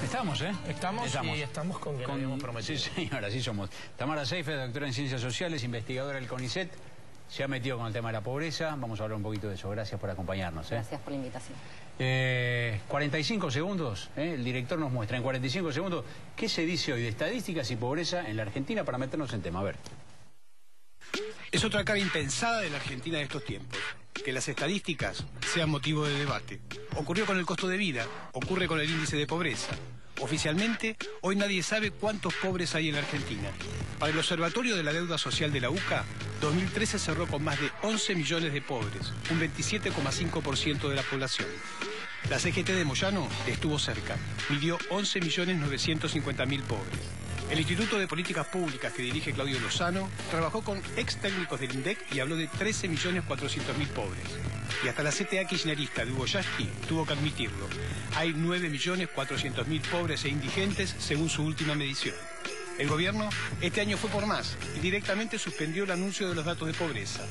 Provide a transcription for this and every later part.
Estamos, ¿eh? Estamos y estamos con quien habíamos prometido. Sí, señora, así somos. Tamara Seifer, doctora en Ciencias Sociales, investigadora del CONICET, se ha metido con el tema de la pobreza. Vamos a hablar un poquito de eso. Gracias por acompañarnos. Gracias por la invitación. 45 segundos, el director nos muestra en 45 segundos qué se dice hoy de estadísticas y pobreza en la Argentina para meternos en tema. A ver. Es otra cara impensada de la Argentina de estos tiempos. Que las estadísticas sean motivo de debate. Ocurrió con el costo de vida, ocurre con el índice de pobreza. Oficialmente, hoy nadie sabe cuántos pobres hay en la Argentina. Para el Observatorio de la Deuda Social de la UCA, 2013 cerró con más de 11 millones de pobres, un 27,5% de la población. La CGT de Moyano estuvo cerca, midió 11.950.000 pobres. El Instituto de Políticas Públicas que dirige Claudio Lozano trabajó con ex técnicos del INDEC y habló de 13.400.000 pobres. Y hasta la CTA kirchnerista de Hugo Yasky tuvo que admitirlo. Hay 9.400.000 pobres e indigentes según su última medición. El gobierno este año fue por más y directamente suspendió el anuncio de los datos de pobreza.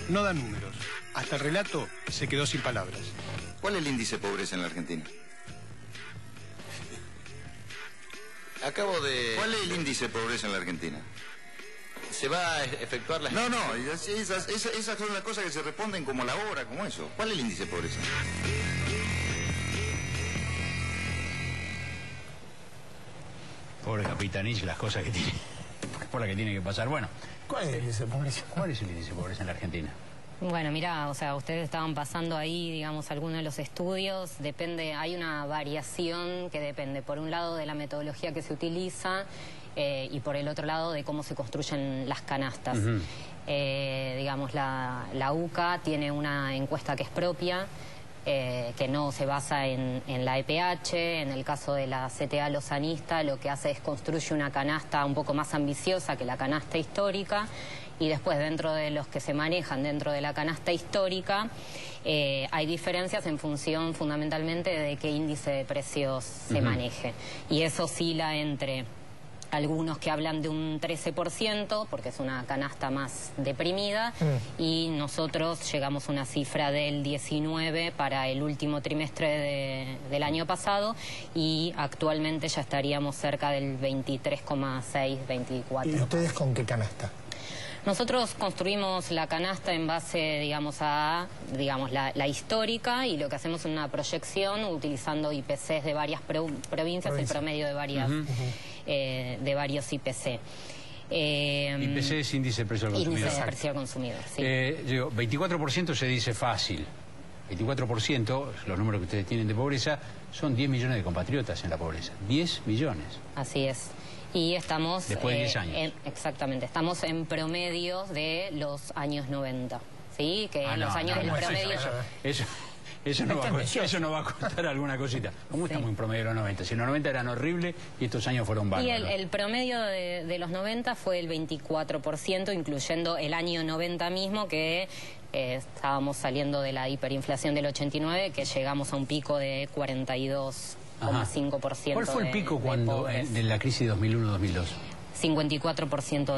No da números. Hasta el relato se quedó sin palabras. ¿Cuál es el índice de pobreza en la Argentina? ¿Cuál es el índice de pobreza en la Argentina? ¿Se va a efectuar la... No, esas son las cosas que se responden como la hora, como eso. ¿Cuál es el índice de pobreza? Pobre Capitanich, las cosas que tiene, por las que tiene que pasar. Bueno, ¿Cuál es el índice de pobreza? ¿cuál es el índice de pobreza en la Argentina? Bueno, mira, o sea, ustedes estaban pasando ahí, digamos, algunos de los estudios. Depende, hay una variación que depende, por un lado, de la metodología que se utiliza y por el otro lado, de cómo se construyen las canastas. Digamos, la UCA tiene una encuesta que es propia, que no se basa en la EPH. En el caso de la CTA lozanista, lo que hace es construye una canasta un poco más ambiciosa que la canasta histórica. Y después, dentro de los que se manejan dentro de la canasta histórica, hay diferencias en función fundamentalmente de qué índice de precios se maneje. Y eso oscila entre algunos que hablan de un 13%, porque es una canasta más deprimida, y nosotros llegamos a una cifra del 19% para el último trimestre del año pasado, y actualmente ya estaríamos cerca del 23,6, 24%. ¿Y ustedes con qué canasta? Nosotros construimos la canasta en base, digamos, a la histórica, y lo que hacemos es una proyección utilizando IPCs de varias provincias, el promedio de varias de varios IPC. IPC es índice de precio al consumidor. Índice de precio al consumidor, sí. Digo, 24% se dice fácil. 24%, los números que ustedes tienen de pobreza, son 10 millones de compatriotas en la pobreza. 10 millones. Así es. Y estamos... Después de 10 años. Exactamente. Estamos en promedio de los años 90. ¿Sí? Que en los años del promedio... Eso no va a costar alguna cosita. ¿Cómo estamos en promedio de los 90? Si los 90 eran horribles y estos años fueron bárbaros. Y el promedio de los 90 fue el 24%, incluyendo el año 90 mismo, que estábamos saliendo de la hiperinflación del 89, que llegamos a un pico de 42,5%. ¿Cuál fue el pico de la crisis 2001-2002? 54%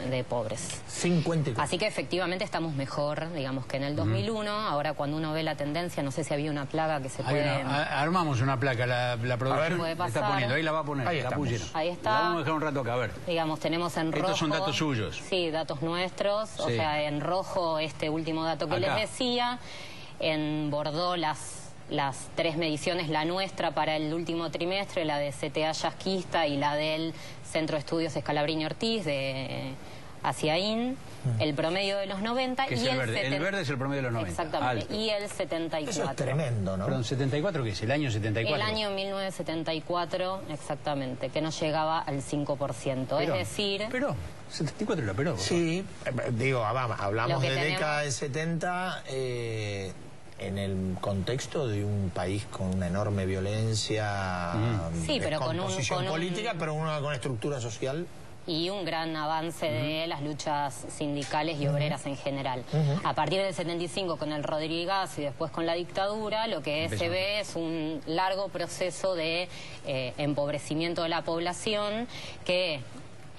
de pobres. 54. Así que efectivamente estamos mejor, digamos, que en el 2001. Ahora, cuando uno ve la tendencia, no sé si había una plaga que se puede... Armamos una placa, la producción está poniendo, ahí la va a poner, ahí la pusieron. Ahí está. La vamos a dejar un rato acá, a ver. Digamos, tenemos en rojo... Estos son datos suyos. Sí, datos nuestros. Sí. O sea, en rojo este último dato que les decía. En bordó las 3 mediciones, la nuestra para el último trimestre, la de CTA yasquista y la del Centro de Estudios Scalabrini Ortiz de ACIAIN, el promedio de los 90 y el verde. El verde es el promedio de los 90. Exactamente. Alto. Y el 74. Eso es tremendo, ¿no? Perdón, ¿74 qué es? ¿El año 74? El año 1974, exactamente, que no llegaba al 5%. Es decir... Pero, 74 era pero. Sí, digo, hablamos de década de 70... en el contexto de un país con una enorme violencia, sí, pero composición política, pero con estructura social. Y un gran avance de las luchas sindicales y obreras en general. A partir del 75 con el Rodriguez y después con la dictadura, lo que se ve es un largo proceso de empobrecimiento de la población que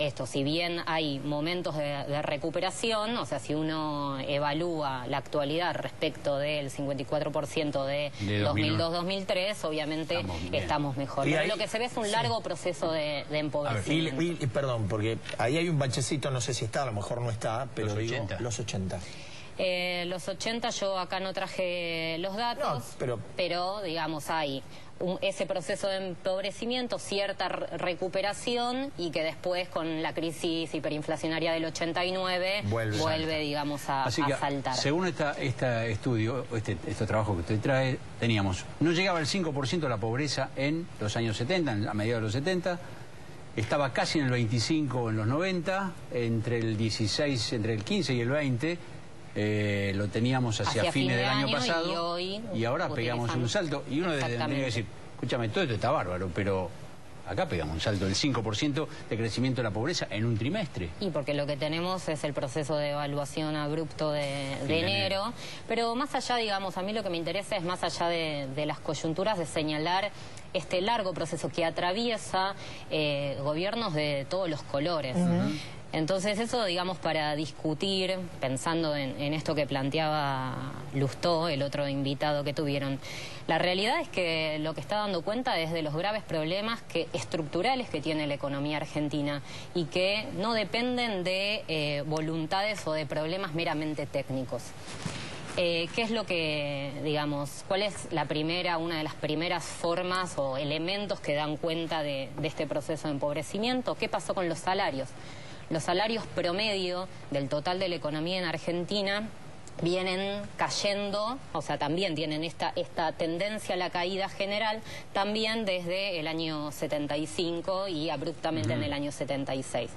esto, si bien hay momentos de recuperación, o sea, si uno evalúa la actualidad respecto del 54% de 2002-2003, obviamente estamos mejor. Pero lo que se ve es un largo proceso de empobrecimiento. Y perdón, porque ahí hay un bachecito, no sé si está, a lo mejor no está, pero los digo, 80. Los 80. Los 80 yo acá no traje los datos, pero digamos hay ese proceso de empobrecimiento, cierta recuperación y que después con la crisis hiperinflacionaria del 89 vuelve digamos a saltar. Según este estudio, este trabajo que usted trae, teníamos, no llegaba al 5% de la pobreza en los años 70, a mediados de los 70, estaba casi en el 25 en los 90, entre el 16, entre el 15 y el 20, lo teníamos hacia fines del año pasado y ahora pegamos un salto y uno tendría que decir, escúchame, todo esto está bárbaro, pero acá pegamos un salto del 5% de crecimiento de la pobreza en un trimestre. Y porque lo que tenemos es el proceso de evaluación abrupto de enero, pero más allá, digamos, a mí lo que me interesa es más allá de las coyunturas, de señalar este largo proceso que atraviesa gobiernos de todos los colores. Entonces eso, digamos, para discutir, pensando en esto que planteaba Lustó, el otro invitado que tuvieron, la realidad es que lo que está dando cuenta es de los graves problemas estructurales que tiene la economía argentina y que no dependen de voluntades o de problemas meramente técnicos. ¿Qué es lo que, digamos, cuál es una de las primeras formas o elementos que dan cuenta de este proceso de empobrecimiento? ¿Qué pasó con los salarios? Los salarios promedio del total de la economía en Argentina vienen cayendo, o sea, también tienen esta tendencia a la caída general, también desde el año 75 y abruptamente en el año 76.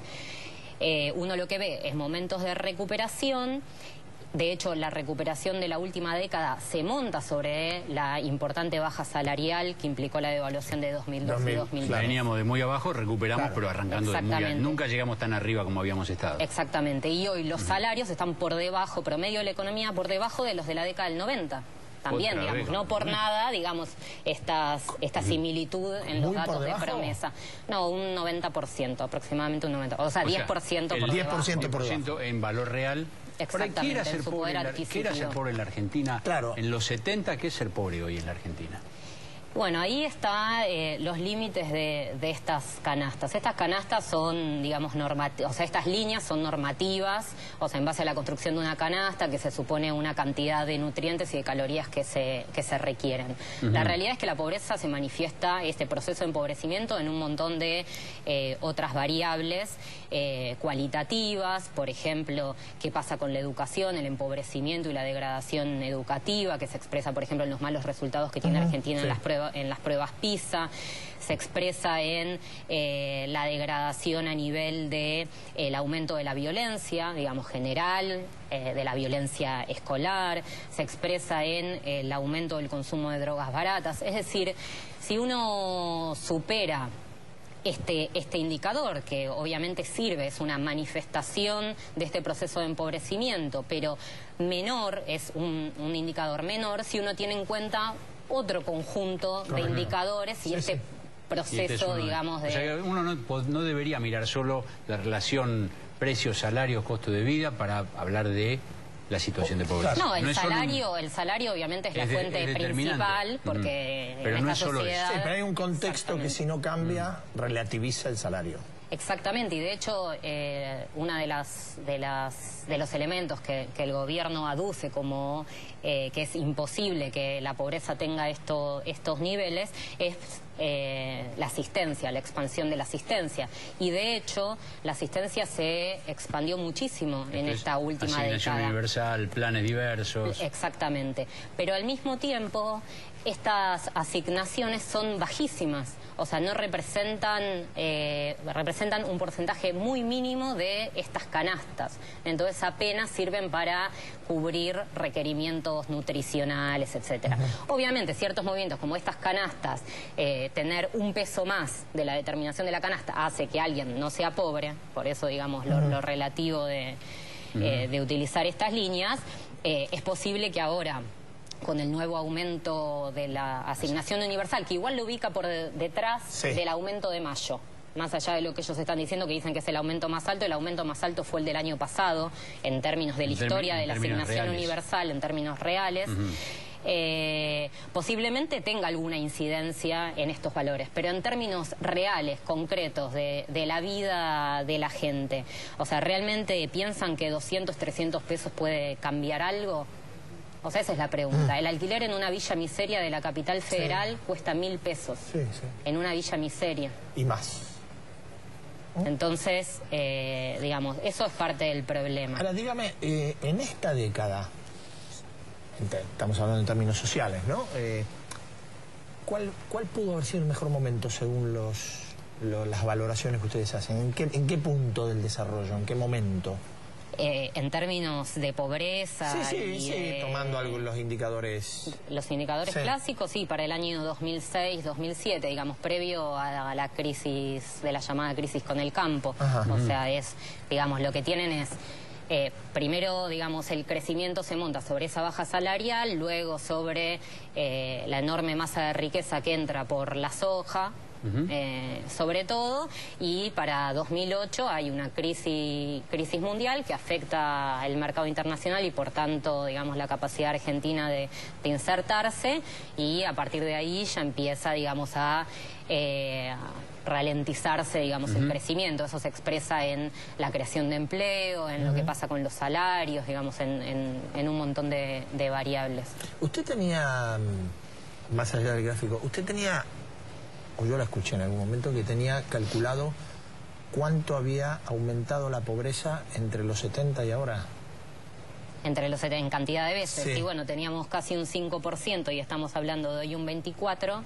Uno lo que ve es momentos de recuperación. De hecho, la recuperación de la última década se monta sobre la importante baja salarial que implicó la devaluación de 2002 y 2003. Veníamos de muy abajo, recuperamos, pero arrancando de muy arriba. Nunca llegamos tan arriba como habíamos estado. Exactamente. Y hoy los salarios están por debajo, promedio de la economía, por debajo de los de la década del 90. También, digamos, no por nada, digamos, esta similitud en los datos de promesa. No, un 90%, aproximadamente un 90%. O sea, 10% por debajo. El 10% por debajo. En valor real. Exactamente, ¿Qué era ser pobre en la Argentina? Claro. En los 70, ¿qué es ser pobre hoy en la Argentina? Bueno, ahí están los límites de estas canastas. Estas canastas son, digamos, normativas, o sea, estas líneas son normativas, o sea, en base a la construcción de una canasta que se supone una cantidad de nutrientes y de calorías que se requieren. La realidad es que la pobreza se manifiesta, este proceso de empobrecimiento, en un montón de otras variables cualitativas, por ejemplo, qué pasa con la educación, el empobrecimiento y la degradación educativa, que se expresa, por ejemplo, en los malos resultados que tiene Argentina en las pruebas PISA, se expresa en la degradación a nivel de el aumento de la violencia, digamos, general, de la violencia escolar, se expresa en el aumento del consumo de drogas baratas. Es decir, si uno supera este indicador, que obviamente sirve, es una manifestación de este proceso de empobrecimiento, pero menor, es un indicador menor si uno tiene en cuenta otro conjunto de indicadores y este proceso, digamos, de... O sea, uno no debería mirar solo la relación precios, salarios, costo de vida para hablar de la situación de pobreza. No, el salario obviamente es la fuente principal, porque pero en no esta es solo sociedad... Sí, pero hay un contexto que si no cambia, relativiza el salario. Exactamente, y de hecho una de los elementos que el gobierno aduce como que es imposible que la pobreza tenga estos niveles es la asistencia, la expansión de la asistencia. Y de hecho la asistencia se expandió muchísimo en esta última década. Asignación universal, planes diversos. Exactamente, pero al mismo tiempo estas asignaciones son bajísimas, o sea, no representan un porcentaje muy mínimo de estas canastas, entonces apenas sirven para cubrir requerimientos nutricionales, etcétera. Obviamente ciertos movimientos como estas canastas, tener un peso más de la determinación de la canasta hace que alguien no sea pobre, por eso digamos lo relativo de utilizar estas líneas. Es posible que ahora, con el nuevo aumento de la asignación universal, que igual lo ubica por detrás del aumento de mayo. más allá de lo que ellos están diciendo, que dicen que es el aumento más alto fue el del año pasado, en términos de la historia de la asignación universal, en términos reales. Posiblemente tenga alguna incidencia en estos valores, pero en términos reales, concretos, de la vida de la gente, o sea, ¿realmente piensan que 200, 300 pesos puede cambiar algo? O sea, esa es la pregunta. El alquiler en una villa miseria de la capital federal cuesta 1.000 pesos. Sí, sí. En una villa miseria. Y más. Entonces, digamos, eso es parte del problema. Ahora, dígame, en esta década, estamos hablando en términos sociales, ¿no? ¿Cuál pudo haber sido el mejor momento según las valoraciones que ustedes hacen? ¿En qué punto del desarrollo? ¿En qué momento? En términos de pobreza... Sí, tomando los indicadores... Los indicadores clásicos, sí, para el año 2006-2007, digamos, previo a la crisis, de la llamada crisis con el campo. O sea, digamos, lo que tienen es... primero, digamos, el crecimiento se monta sobre esa baja salarial, luego sobre la enorme masa de riqueza que entra por la soja, sobre todo, y para 2008 hay una crisis mundial que afecta el mercado internacional y por tanto, digamos, la capacidad argentina de insertarse, y a partir de ahí ya empieza, digamos, a ralentizarse, digamos, el crecimiento. Eso se expresa en la creación de empleo, en lo que pasa con los salarios, digamos, en un montón de variables. Usted tenía, más allá del gráfico, usted tenía, o yo la escuché en algún momento, que tenía calculado cuánto había aumentado la pobreza entre los 70 y ahora. En cantidad de veces, sí. Y bueno, teníamos casi un 5% y estamos hablando de hoy un 24%.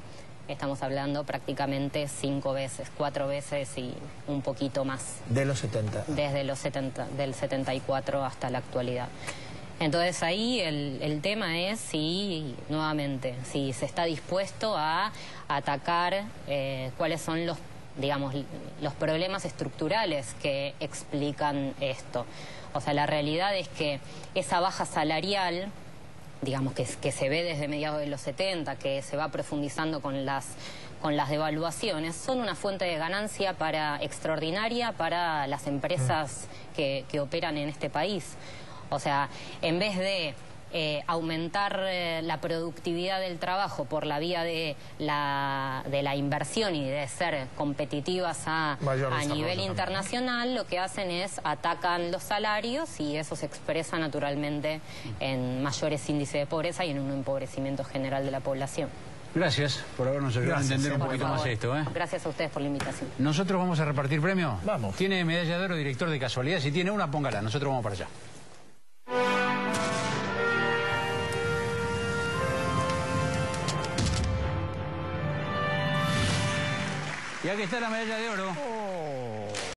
Estamos hablando prácticamente 5 veces, 4 veces y un poquito más. ¿De los 70? Desde los 70, del 74 hasta la actualidad. Entonces ahí el tema es si, nuevamente, si se está dispuesto a atacar cuáles son los, digamos, los problemas estructurales que explican esto. O sea, la realidad es que esa baja salarial, digamos, que se ve desde mediados de los 70, que se va profundizando con las devaluaciones, son una fuente de ganancia extraordinaria para las empresas que operan en este país. O sea, en vez de aumentar la productividad del trabajo por la vía de la inversión y de ser competitivas a nivel internacional, lo que hacen es atacan los salarios y eso se expresa naturalmente en mayores índices de pobreza y en un empobrecimiento general de la población. Gracias por habernos ayudado a entender un poquito más esto. Gracias a ustedes por la invitación. ¿Nosotros vamos a repartir premio? Vamos. ¿Tiene medalla de oro, director de casualidad? Si tiene una, póngala. Nosotros vamos para allá. Y aquí está la medalla de oro.